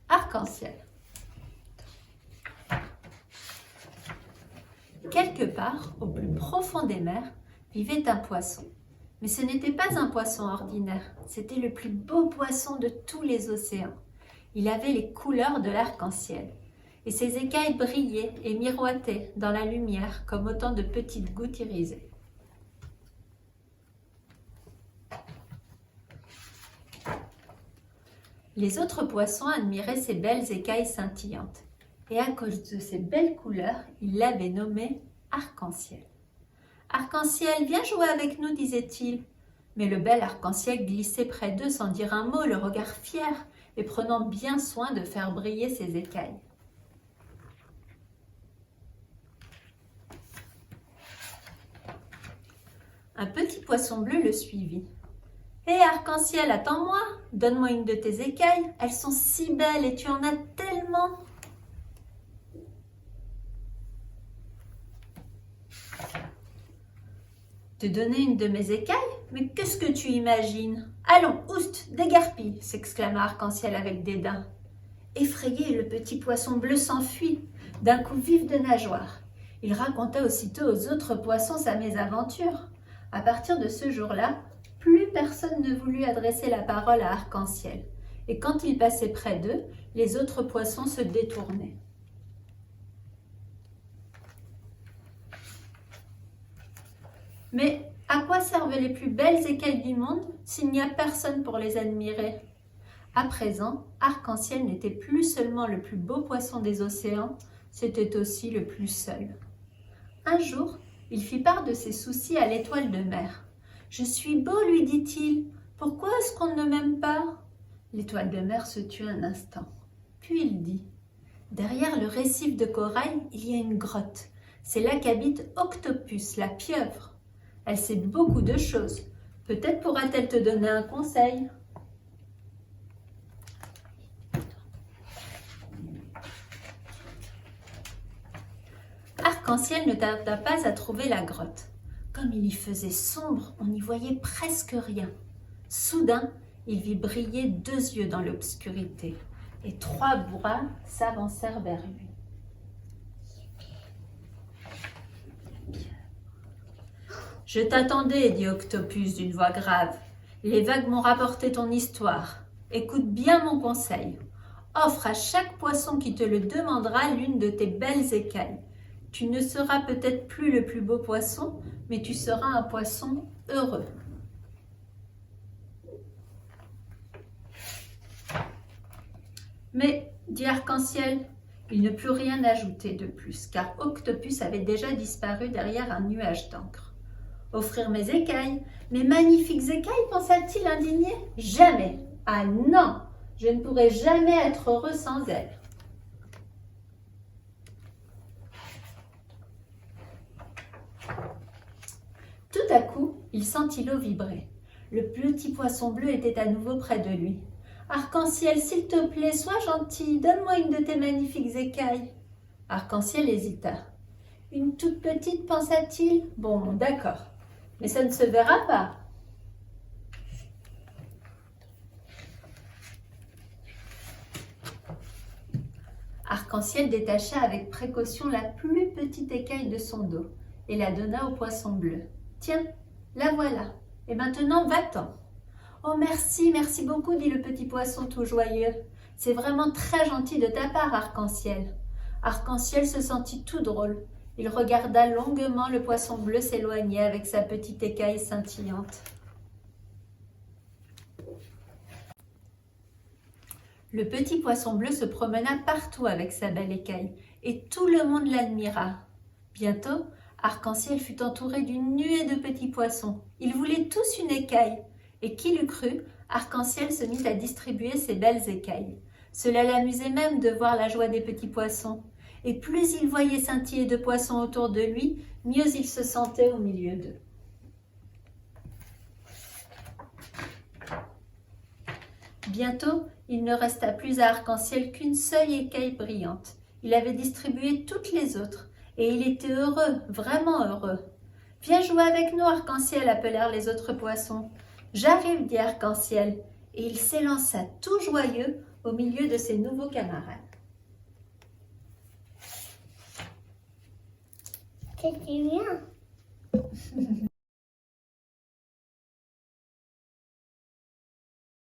Arc-en-ciel. Quelque part, au plus profond des mers, vivait un poisson. Mais ce n'était pas un poisson ordinaire, c'était le plus beau poisson de tous les océans. Il avait les couleurs de l'arc-en-ciel, et ses écailles brillaient et miroitaient dans la lumière comme autant de petites gouttes irisées. Les autres poissons admiraient ses belles écailles scintillantes, et à cause de ses belles couleurs, ils l'avaient nommé Arc-en-ciel. « Arc-en-ciel, viens jouer avec nous, disait-il. » Mais le bel arc-en-ciel glissait près d'eux sans dire un mot, le regard fier, et prenant bien soin de faire briller ses écailles. Un petit poisson bleu le suivit. « Hé, arc-en-ciel, attends-moi, donne-moi une de tes écailles, elles sont si belles et tu en as tellement !» Te donner une de mes écailles? Mais qu'est-ce que tu imagines? Allons, oust, dégarpille, s'exclama Arc-en-ciel avec dédain. Effrayé, le petit poisson bleu s'enfuit, d'un coup vif de nageoire. Il raconta aussitôt aux autres poissons sa mésaventure. À partir de ce jour-là, plus personne ne voulut adresser la parole à Arc-en-ciel, et quand il passait près d'eux, les autres poissons se détournaient. Mais à quoi servent les plus belles écailles du monde s'il n'y a personne pour les admirer? À présent, Arc-en-ciel n'était plus seulement le plus beau poisson des océans, c'était aussi le plus seul. Un jour, il fit part de ses soucis à l'étoile de mer. « Je suis beau, lui dit-il. Pourquoi est-ce qu'on ne m'aime pas ?» L'étoile de mer se tut un instant. Puis il dit « Derrière le récif de corail, il y a une grotte. C'est là qu'habite Octopus, la pieuvre. Elle sait beaucoup de choses. Peut-être pourra-t-elle te donner un conseil. » Arc-en-ciel ne tarda pas à trouver la grotte. Comme il y faisait sombre, on n'y voyait presque rien. Soudain, il vit briller 2 yeux dans l'obscurité, et 3 bras s'avancèrent vers lui. « Je t'attendais, dit Octopus d'une voix grave. Les vagues m'ont rapporté ton histoire. Écoute bien mon conseil. Offre à chaque poisson qui te le demandera l'une de tes belles écailles. Tu ne seras peut-être plus le plus beau poisson, mais tu seras un poisson heureux. » Mais, dit Arc-en-ciel, il ne put rien ajouter de plus, car Octopus avait déjà disparu derrière un nuage d'encre. « Offrir mes écailles, mes magnifiques écailles, pensa-t-il indigné. « Jamais! Ah non! Je ne pourrai jamais être heureux sans elles. » Tout à coup, il sentit l'eau vibrer. Le petit poisson bleu était à nouveau près de lui. « Arc-en-ciel, s'il te plaît, sois gentil, donne-moi une de tes magnifiques écailles. » Arc-en-ciel hésita. « Une toute petite, pensa-t-il. Bon, d'accord, mais ça ne se verra pas. » Arc-en-ciel détacha avec précaution la plus petite écaille de son dos et la donna au poisson bleu. « Tiens, la voilà. Et maintenant, va-t'en. »« Oh, merci, merci beaucoup, dit le petit poisson tout joyeux. C'est vraiment très gentil de ta part, Arc-en-ciel. » Arc-en-ciel se sentit tout drôle. Il regarda longuement le poisson bleu s'éloigner avec sa petite écaille scintillante. Le petit poisson bleu se promena partout avec sa belle écaille, et tout le monde l'admira. Bientôt, Arc-en-ciel fut entouré d'une nuée de petits poissons. Ils voulaient tous une écaille, et qui l'eût cru, Arc-en-ciel se mit à distribuer ses belles écailles. Cela l'amusait même de voir la joie des petits poissons, et plus il voyait scintiller de poissons autour de lui, mieux il se sentait au milieu d'eux. Bientôt, il ne resta plus à Arc-en-ciel qu'une seule écaille brillante. Il avait distribué toutes les autres, et il était heureux, vraiment heureux. « Viens jouer avec nous, Arc-en-ciel, appelèrent les autres poissons. « J'arrive, dit Arc-en-ciel, et il s'élança tout joyeux au milieu de ses nouveaux camarades. C'était bien.